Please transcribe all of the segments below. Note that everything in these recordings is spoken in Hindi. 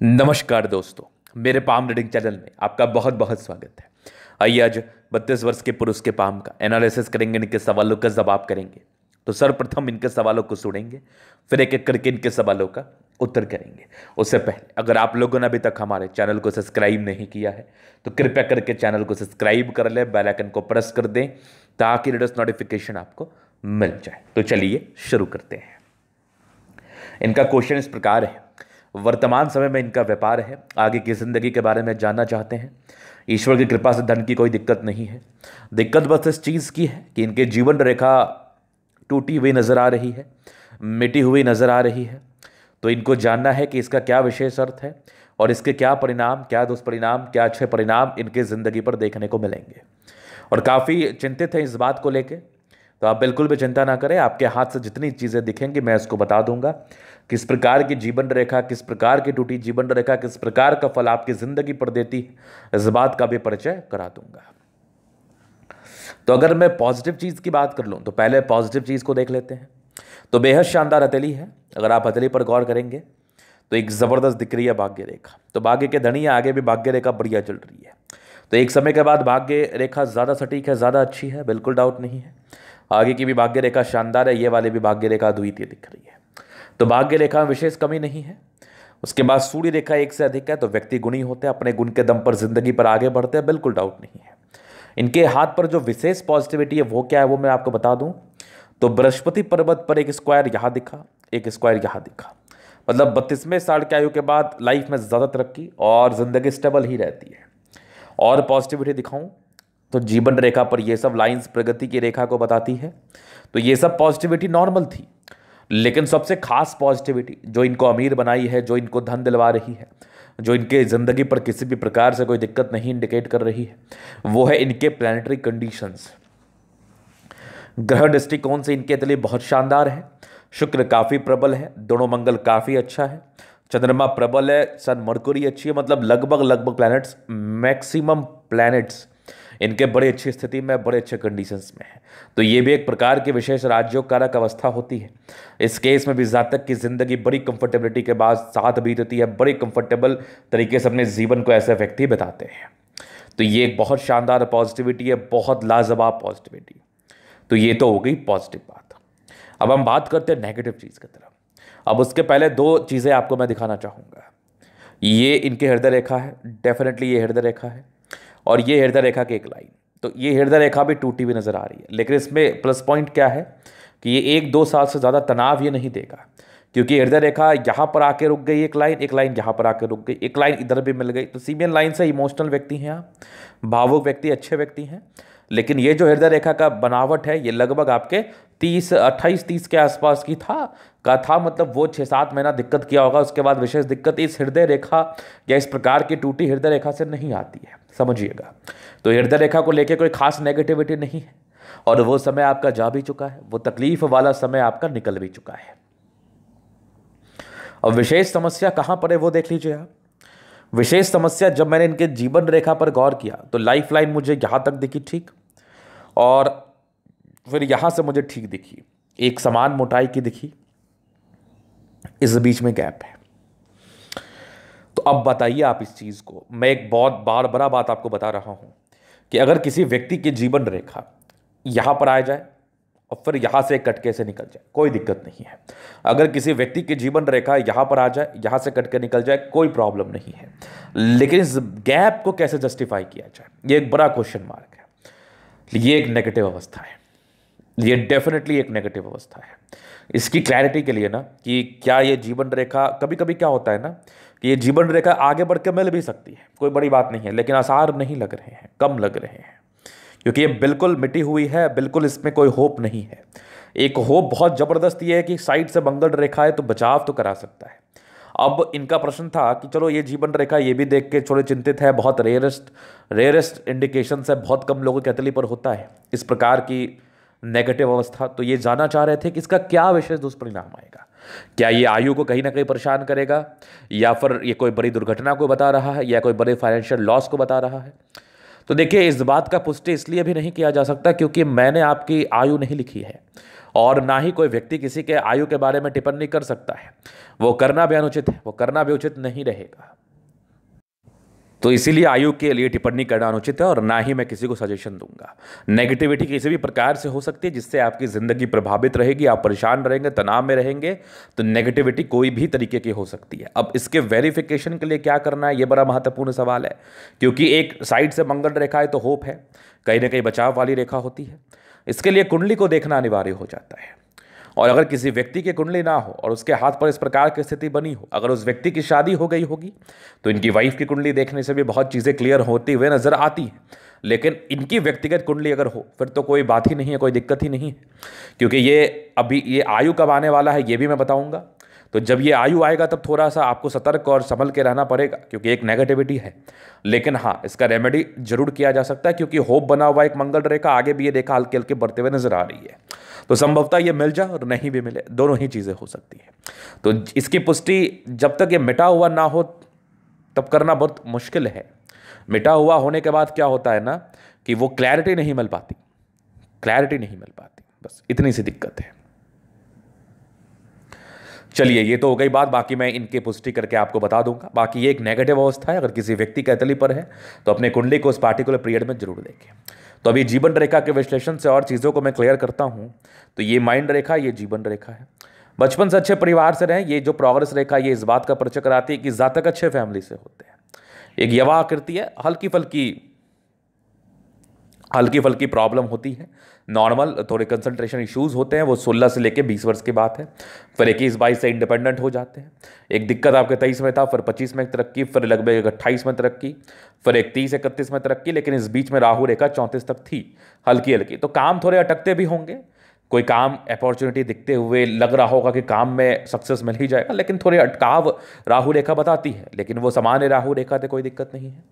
नमस्कार दोस्तों, मेरे पाम रीडिंग चैनल में आपका बहुत बहुत स्वागत है। आइए आज 32 वर्ष के पुरुष के पाम का एनालिसिस करेंगे, इनके सवालों का जवाब करेंगे। तो सर्वप्रथम इनके सवालों को सुनेंगे, फिर एक एक करके इनके सवालों का उत्तर करेंगे। उससे पहले अगर आप लोगों ने अभी तक हमारे चैनल को सब्सक्राइब नहीं किया है तो कृपया करके चैनल को सब्सक्राइब कर लें, बेल आइकन को प्रेस कर दें ताकि लेटेस्ट नोटिफिकेशन आपको मिल जाए। तो चलिए शुरू करते हैं। इनका क्वेश्चन इस प्रकार है, वर्तमान समय में इनका व्यापार है, आगे की जिंदगी के बारे में जानना चाहते हैं। ईश्वर की कृपा से धन की कोई दिक्कत नहीं है। दिक्कत बस इस चीज़ की है कि इनके जीवन रेखा टूटी हुई नजर आ रही है, मिटी हुई नजर आ रही है। तो इनको जानना है कि इसका क्या विशेष अर्थ है और इसके क्या परिणाम, क्या दुष्परिणाम, क्या अच्छे परिणाम इनके ज़िंदगी पर देखने को मिलेंगे। और काफ़ी चिंतित हैं इस बात को लेके, तो आप बिल्कुल भी चिंता ना करें। आपके हाथ से जितनी चीज़ें दिखेंगी मैं इसको बता दूंगा। किस प्रकार की जीवन रेखा, किस प्रकार की टूटी जीवन रेखा, किस प्रकार का फल आपकी ज़िंदगी पर देती है, इस बात का भी परिचय करा दूंगा। तो अगर मैं पॉजिटिव चीज़ की बात कर लूँ तो पहले पॉजिटिव चीज़ को देख लेते हैं। तो बेहद शानदार हथेली है। अगर आप हथेली पर गौर करेंगे तो एक ज़बरदस्त दिख रही है भाग्य रेखा। तो भाग्य के धनी आगे भी भाग्य रेखा बढ़िया चल रही है। तो एक समय के बाद भाग्य रेखा ज़्यादा सटीक है, ज़्यादा अच्छी है, बिल्कुल डाउट नहीं है। आगे की भी भाग्य रेखा शानदार है, ये वाली भी भाग्य रेखा अद्वितीय दिख रही है। तो भाग्य रेखा में विशेष कमी नहीं है। उसके बाद सूर्य रेखा एक से अधिक है, तो व्यक्ति गुणी होते हैं, अपने गुण के दम पर जिंदगी पर आगे बढ़ते हैं, बिल्कुल डाउट नहीं है। इनके हाथ पर जो विशेष पॉजिटिविटी है वो क्या है वो मैं आपको बता दूं। तो बृहस्पति पर्वत पर एक स्क्वायर यहाँ दिखा, एक स्क्वायर यहाँ दिखा। मतलब 32वें साल की आयु के बाद लाइफ में ज़्यादा तरक्की और ज़िंदगी स्टेबल ही रहती है। और पॉजिटिविटी दिखाऊं तो जीवन रेखा पर ये सब लाइंस प्रगति की रेखा को बताती है। तो ये सब पॉजिटिविटी नॉर्मल थी, लेकिन सबसे खास पॉजिटिविटी जो इनको अमीर बनाई है, जो इनको धन दिलवा रही है, जो इनके ज़िंदगी पर किसी भी प्रकार से कोई दिक्कत नहीं इंडिकेट कर रही है, वो है इनके प्लैनेटरी कंडीशंस। ग्रह दृष्टिकोण से इनके लिए बहुत शानदार है। शुक्र काफ़ी प्रबल है, दोनों मंगल काफ़ी अच्छा है, चंद्रमा प्रबल है, सन मरकुरी अच्छी है। मतलब लगभग प्लैनेट्स, मैक्सिमम प्लैनेट्स इनके बड़े अच्छी स्थिति में, बड़े अच्छे कंडीशंस में है। तो ये भी एक प्रकार की विशेष राजयोग कारक अवस्था होती है। इस केस में भी जातक की जिंदगी बड़ी कंफर्टेबिलिटी के बाद साथ बीतती है, बड़ी कंफर्टेबल तरीके से अपने जीवन को ऐसे व्यक्ति बताते हैं। तो ये एक बहुत शानदार पॉजिटिविटी है, बहुत लाजवाब पॉजिटिविटी। तो ये तो हो गई पॉजिटिव बात। अब हम बात करते हैं नेगेटिव चीज़ की तरफ। अब उसके पहले दो चीज़ें आपको मैं दिखाना चाहूँगा। ये इनके हृदय रेखा है, डेफिनेटली ये हृदय रेखा है, और ये हृदय रेखा की एक लाइन। तो ये हृदय रेखा भी टूटी हुई नजर आ रही है, लेकिन इसमें प्लस पॉइंट क्या है कि ये 1-2 साल से ज़्यादा तनाव ये नहीं देगा, क्योंकि हृदय रेखा यहाँ पर आके रुक गई, एक लाइन यहाँ पर आके रुक गई, एक लाइन इधर भी मिल गई। तो सीमियन लाइन से इमोशनल व्यक्ति हैं आप, भावुक व्यक्ति, अच्छे व्यक्ति हैं। लेकिन ये जो हृदय रेखा का बनावट है ये लगभग आपके 28-30 के आसपास की था। मतलब वो 6-7 महीना दिक्कत किया होगा, उसके बाद विशेष दिक्कत इस हृदय रेखा या इस प्रकार की टूटी हृदय रेखा से नहीं आती है, समझिएगा। तो हृदय रेखा को लेकर कोई खास नेगेटिविटी नहीं है, और वो समय आपका जा भी चुका है, वो तकलीफ वाला समय आपका निकल भी चुका है। और विशेष समस्या कहाँ पर है वो देख लीजिए आप। विशेष समस्या, जब मैंने इनके जीवन रेखा पर गौर किया तो लाइफ लाइन मुझे यहाँ तक दिखी ठीक, और फिर यहाँ से मुझे ठीक दिखी, एक समान मोटाई की दिखी, इस बीच में गैप है। तो अब बताइए आप इस चीज़ को, मैं एक बहुत बड़ा बात आपको बता रहा हूँ कि अगर किसी व्यक्ति की जीवन रेखा यहाँ पर आ जाए और फिर यहाँ से कटके से निकल जाए, कोई दिक्कत नहीं है। अगर किसी व्यक्ति की जीवन रेखा यहाँ पर आ जाए, यहाँ से कट के निकल जाए, कोई प्रॉब्लम नहीं है। लेकिन इस गैप को कैसे जस्टिफाई किया जाए, ये एक बड़ा क्वेश्चन मार्क है। ये एक नेगेटिव अवस्था है, ये डेफिनेटली एक नेगेटिव अवस्था है। इसकी क्लैरिटी के लिए ना कि क्या ये जीवन रेखा, कभी कभी क्या होता है ना कि ये जीवन रेखा आगे बढ़ के मिल भी सकती है, कोई बड़ी बात नहीं है, लेकिन आसार नहीं लग रहे हैं, कम लग रहे हैं, क्योंकि ये बिल्कुल मिटी हुई है, बिल्कुल इसमें कोई होप नहीं है। एक होप बहुत ज़बरदस्त ये है कि साइड से मंगल रेखा है तो बचाव तो करा सकता है। अब इनका प्रश्न था कि चलो ये जीवन रेखा, ये भी देख के थोड़े चिंतित है, बहुत रेयरेस्ट इंडिकेशन है, बहुत कम लोगों के हथेली पर होता है इस प्रकार की नेगेटिव अवस्था। तो ये जानना चाह रहे थे कि इसका क्या विशेष दुष्परिणाम आएगा, क्या ये आयु को कहीं ना कहीं परेशान करेगा, या फिर ये कोई बड़ी दुर्घटना को बता रहा है, या कोई बड़े फाइनेंशियल लॉस को बता रहा है। तो देखिए, इस बात का पुष्टि इसलिए भी नहीं किया जा सकता क्योंकि मैंने आपकी आयु नहीं लिखी है, और ना ही कोई व्यक्ति किसी के आयु के बारे में टिप्पणी कर सकता है। वो करना भी अनुचित है, वो करना भी उचित नहीं रहेगा। तो इसीलिए आयु के लिए टिप्पणी करना अनुचित है और ना ही मैं किसी को सजेशन दूंगा। नेगेटिविटी किसी भी प्रकार से हो सकती है जिससे आपकी ज़िंदगी प्रभावित रहेगी, आप परेशान रहेंगे, तनाव में रहेंगे। तो नेगेटिविटी कोई भी तरीके की हो सकती है। अब इसके वेरिफिकेशन के लिए क्या करना है, ये बड़ा महत्वपूर्ण सवाल है, क्योंकि एक साइड से मंगल रेखा है तो होप है, कहीं ना कहीं बचाव वाली रेखा होती है। इसके लिए कुंडली को देखना अनिवार्य हो जाता है। और अगर किसी व्यक्ति की कुंडली ना हो और उसके हाथ पर इस प्रकार की स्थिति बनी हो, अगर उस व्यक्ति की शादी हो गई होगी तो इनकी वाइफ की कुंडली देखने से भी बहुत चीज़ें क्लियर होती हुए नजर आती हैं। लेकिन इनकी व्यक्तिगत कुंडली अगर हो फिर तो कोई बात ही नहीं है, कोई दिक्कत ही नहीं है, क्योंकि ये आयु कब आने वाला है ये भी मैं बताऊंगा। तो जब ये आयु आएगा तब थोड़ा सा आपको सतर्क और संभल के रहना पड़ेगा, क्योंकि एक नेगेटिविटी है। लेकिन हाँ, इसका रेमेडी जरूर किया जा सकता है, क्योंकि होप बना हुआ एक मंगल रेखा, आगे भी ये रेखा हल्के हल्के बढ़ते हुए नजर आ रही है। तो संभवतः ये मिल जाए और नहीं भी मिले, दोनों ही चीज़ें हो सकती है। तो इसकी पुष्टि जब तक ये मिटा हुआ ना हो तब करना बहुत मुश्किल है। मिटा हुआ होने के बाद क्या होता है ना कि वो क्लैरिटी नहीं मिल पाती, क्लैरिटी नहीं मिल पाती, बस इतनी सी दिक्कत है। चलिए, ये तो हो गई बात, बाकी मैं इनकी पुष्टि करके आपको बता दूंगा। बाकी ये एक नेगेटिव अवस्था है, अगर किसी व्यक्ति का अतली पर है तो अपने कुंडली को उस पार्टिकुलर पीरियड में जरूर देखें। तो अभी जीवन रेखा के विश्लेषण से और चीज़ों को मैं क्लियर करता हूँ। तो ये माइंड रेखा, ये जीवन रेखा है। बचपन से अच्छे परिवार से रहें। ये जो प्रोग्रेस रेखा, ये इस बात का परिचय कराती है कि जातक अच्छे फैमिली से होते हैं। एक यवा आकृति है, हल्की फल्की प्रॉब्लम होती है, नॉर्मल थोड़े कंसंट्रेशन इश्यूज होते हैं, वो 16 से लेके 20 वर्ष की बात है। फिर 21-22 से इंडिपेंडेंट हो जाते हैं। एक दिक्कत आपके 23 में था, फिर 25 में तरक्की, फिर लगभग 28 में तरक्की, फिर 31-31 में तरक्की। लेकिन इस बीच में राहु रेखा 34 तक थी, हल्की हल्की। तो काम थोड़े अटकते भी होंगे, कोई काम अपॉर्चुनिटी दिखते हुए लग रहा होगा कि काम में सक्सेस मिल ही जाएगा, लेकिन थोड़े अटकाव राहु रेखा बताती है। लेकिन वो सामान्य राहु रेखा थे, कोई दिक्कत नहीं है।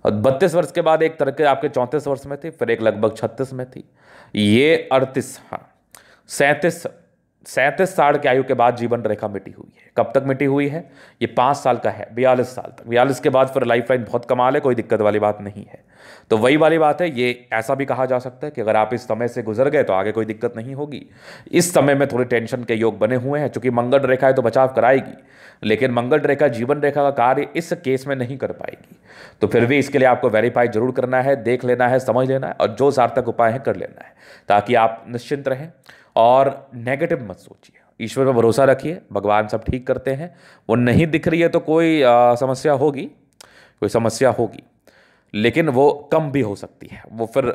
और 32 वर्ष के बाद एक तरक्की आपके 34 वर्ष में थी, फिर एक लगभग 36 में थी। ये 38, हाँ 37 साल की आयु के बाद जीवन रेखा मिटी हुई है। कब तक मिटी हुई है? ये 5 साल का है, 42 साल तक। 42 के बाद फिर लाइफ लाइन बहुत कमाल है, कोई दिक्कत वाली बात नहीं है। तो वही वाली बात है, ये ऐसा भी कहा जा सकता है कि अगर आप इस समय से गुजर गए तो आगे कोई दिक्कत नहीं होगी। इस समय में थोड़े टेंशन के योग बने हुए हैं, चूंकि मंगल रेखा है तो बचाव कराएगी, लेकिन मंगल रेखा जीवन रेखा का कार्य इस केस में नहीं कर पाएगी। तो फिर भी इसके लिए आपको वेरीफाई जरूर करना है, देख लेना है, समझ लेना है, और जो सार्थक उपाय है कर लेना है, ताकि आप निश्चिंत रहें और नेगेटिव मत सोचिए। ईश्वर पर भरोसा रखिए, भगवान सब ठीक करते हैं। वो नहीं दिख रही है तो कोई समस्या होगी, कोई समस्या होगी, लेकिन वो कम भी हो सकती है। वो फिर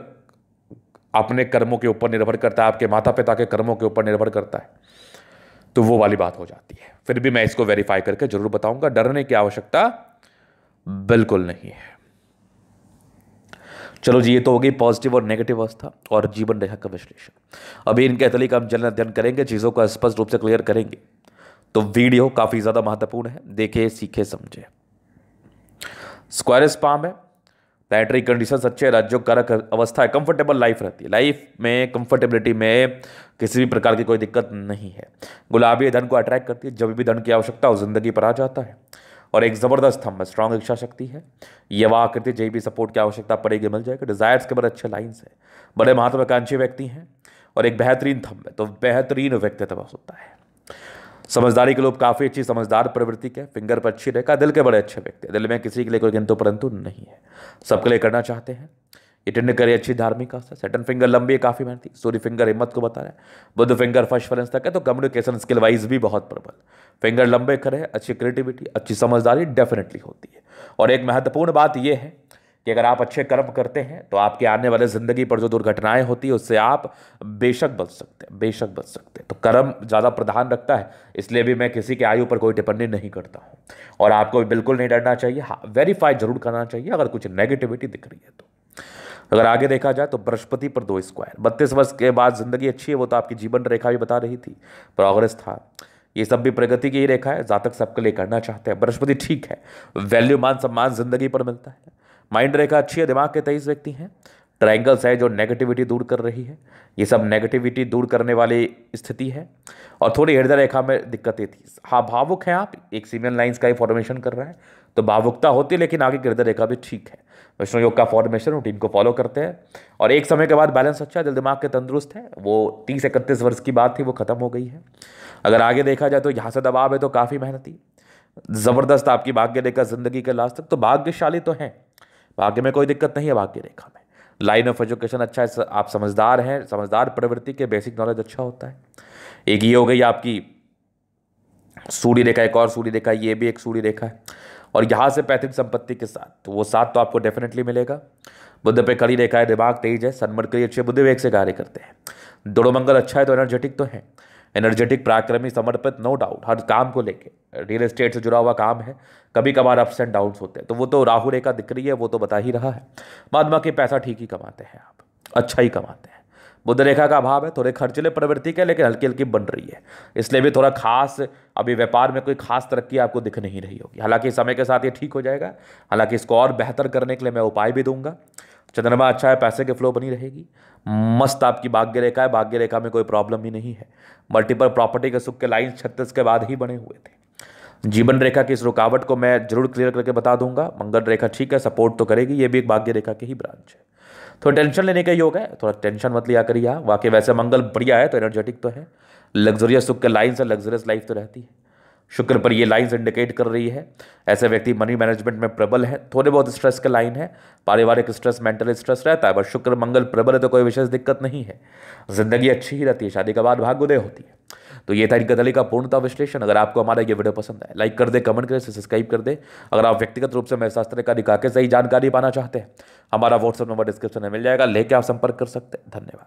अपने कर्मों के ऊपर निर्भर करता है, आपके माता पिता के कर्मों के ऊपर निर्भर करता है, तो वो वाली बात हो जाती है। फिर भी मैं इसको वेरीफाई करके जरूर बताऊंगा, डरने की आवश्यकता बिल्कुल नहीं है। चलो जी, ये तो हो गई पॉजिटिव और नेगेटिव अवस्था और जीवन रेखा का विश्लेषण। अभी इनके अतली का हम जल्द अध्ययन करेंगे, चीज़ों को स्पष्ट रूप से क्लियर करेंगे। तो वीडियो काफ़ी ज़्यादा महत्वपूर्ण है, देखे सीखे समझे। स्क्वायरस पाम है, प्लैनेटरी कंडीशंस अच्छे, राज्यों कारक अवस्था है, कंफर्टेबल लाइफ रहती है। लाइफ में कंफर्टेबिलिटी में किसी भी प्रकार की कोई दिक्कत नहीं है। गुलाबी धन को अट्रैक्ट करती है, जब भी धन की आवश्यकता हो जिंदगी पर आ जाता है। और एक जबरदस्त हम स्ट्रॉन्ग इच्छा शक्ति है। यवा आकृति, जब भी सपोर्ट की आवश्यकता पड़ेगी मिल जाएगा। डिजायर्स के बड़े अच्छे लाइन्स है, बड़े महत्वाकांक्षी व्यक्ति हैं। और एक बेहतरीन थंब है, तो बेहतरीन व्यक्तित्व होता है। समझदारी के लोग काफ़ी अच्छी समझदार प्रवृत्ति के, फिंगर पर अच्छी रेखा, दिल के बड़े अच्छे व्यक्ति। दिल में किसी के लिए कोई किंतु परंतु नहीं है, सबके लिए करना चाहते हैं। अटेंड करे अच्छी धार्मिक आस्था। सेटन फिंगर लंबी है, काफ़ी मेहनती। सूर्य फिंगर हिम्मत को बता रहा है। बुध फिंगर फर्स्ट फ्रेंस तक है, तो कम्युनिकेशन स्किल वाइज भी बहुत प्रबल। फिंगर लंबे खड़े हैं, अच्छी क्रिएटिविटी, अच्छी समझदारी डेफिनेटली होती है। और एक महत्वपूर्ण बात यह है कि अगर आप अच्छे कर्म करते हैं तो आपके आने वाले जिंदगी पर जो दुर्घटनाएं होती है उससे आप बेशक बच सकते हैं, बेशक बच सकते हैं। तो कर्म ज़्यादा प्रधान रखता है, इसलिए भी मैं किसी के आयु पर कोई टिप्पणी नहीं करता हूँ। और आपको बिल्कुल नहीं डरना चाहिए, हाँ वेरीफाई जरूर करना चाहिए अगर कुछ नेगेटिविटी दिख रही है तो। अगर आगे देखा जाए तो बृहस्पति पर 2 स्क्वायर, 32 वर्ष के बाद जिंदगी अच्छी है, वो तो आपकी जीवन रेखा भी बता रही थी, प्रोग्रेस था। ये सब भी प्रगति की ही रेखा है, जातक सबके लिए करना चाहते हैं। बृहस्पति ठीक है, वैल्यू मान सम्मान जिंदगी पर मिलता है। माइंड रेखा अच्छी है, दिमाग के 23 व्यक्ति हैं। ट्रायंगल्स है जो नेगेटिविटी दूर कर रही है, ये सब नेगेटिविटी दूर करने वाली स्थिति है। और थोड़ी हृदय रेखा में दिक्कतें थी। हाँ, भावुक हैं आप, एक सीमेन लाइंस का ही फॉर्मेशन कर रहा है तो भावुकता होती है, लेकिन आगे की हृदय रेखा भी ठीक है। विष्णु योग का फॉर्मेशन रूटीन को फॉलो करते हैं और एक समय के बाद बैलेंस अच्छा है, दिल दिमाग के तंदुरुस्त है। वो 30-31 वर्ष की बात थी, वो खत्म हो गई है। अगर आगे देखा जाए तो यहाँ से दबाव है तो काफ़ी मेहनती, जबरदस्त आपकी भाग्य रेखा जिंदगी के लास्ट तक, तो भाग्यशाली तो है, भाग्य में कोई दिक्कत नहीं है। भाग्य रेखा में लाइन ऑफ एजुकेशन अच्छा है, आप समझदार हैं, समझदार प्रवृत्ति के, बेसिक नॉलेज अच्छा होता है। एक ये हो गई आपकी सूर्य रेखा, एक और सूर्य रेखा, ये भी एक सूर्य रेखा है और यहाँ से पैतृक संपत्ति के साथ, तो वो साथ तो आपको डेफिनेटली मिलेगा। बुद्ध पे खड़ी रेखा है, दिमाग तेज है, सन्मर्करी अच्छे, बुद्ध वेग से कार्य करते हैं। दोनों मंगल अच्छा है तो एनर्जेटिक तो है, एनर्जेटिक, पराक्रमी, समर्पित, नो डाउट, हर काम को लेके। रियल एस्टेट से जुड़ा हुआ काम है, कभी कभार अप्स एंड डाउन्स होते हैं, तो वो तो राहु रेखा दिख रही है, वो तो बता ही रहा है। बाद बाकी पैसा ठीक ही कमाते हैं आप, अच्छा ही कमाते हैं। बुध रेखा का अभाव है, थोड़े खर्चीले प्रवृत्ति के, लेकिन हल्की हल्की बन रही है, इसलिए भी थोड़ा खास अभी व्यापार में कोई खास तरक्की आपको दिख नहीं रही होगी। हालांकि समय के साथ ये ठीक हो जाएगा, हालांकि इसको और बेहतर करने के लिए मैं उपाय भी दूंगा। चंद्रमा अच्छा है, पैसे के फ्लो बनी रहेगी, मस्त आपकी भाग्य रेखा है, भाग्य रेखा में कोई प्रॉब्लम ही नहीं है। मल्टीपल प्रॉपर्टी के सुख के लाइन 36 के बाद ही बने हुए थे। जीवन रेखा की इस रुकावट को मैं जरूर क्लियर करके बता दूंगा। मंगल रेखा ठीक है, सपोर्ट तो करेगी, ये भी एक भाग्य रेखा की ही ब्रांच है। थोड़ा टेंशन लेने का योग है, थोड़ा टेंशन मत लिया करिए आप। वाकई वैसे मंगल बढ़िया है तो एनर्जेटिक तो है, लग्जरियस सुख के लाइन से लग्जरियस लाइफ तो रहती है। शुक्र पर ये लाइंस इंडिकेट कर रही है ऐसे व्यक्ति मनी मैनेजमेंट में प्रबल है, थोड़े बहुत स्ट्रेस के लाइन है, पारिवारिक स्ट्रेस, मेंटल स्ट्रेस रहता है, बस शुक्र मंगल प्रबल है तो कोई विशेष दिक्कत नहीं है, जिंदगी अच्छी ही रहती है, शादी के बाद भाग्योदय होती है। तो ये था इनका दली का पूर्णता विश्लेषण। अगर आपको हमारा ये वीडियो पसंद आए, लाइक कर दे, कमेंट करें, सब्सक्राइब कर दे। अगर आप व्यक्तिगत रूप से मेरे शास्त्र का दिखा के सही जानकारी पाना चाहते हैं, हमारा व्हाट्सएप नंबर डिस्क्रिप्शन में मिल जाएगा, लेके आप संपर्क कर सकते हैं। धन्यवाद।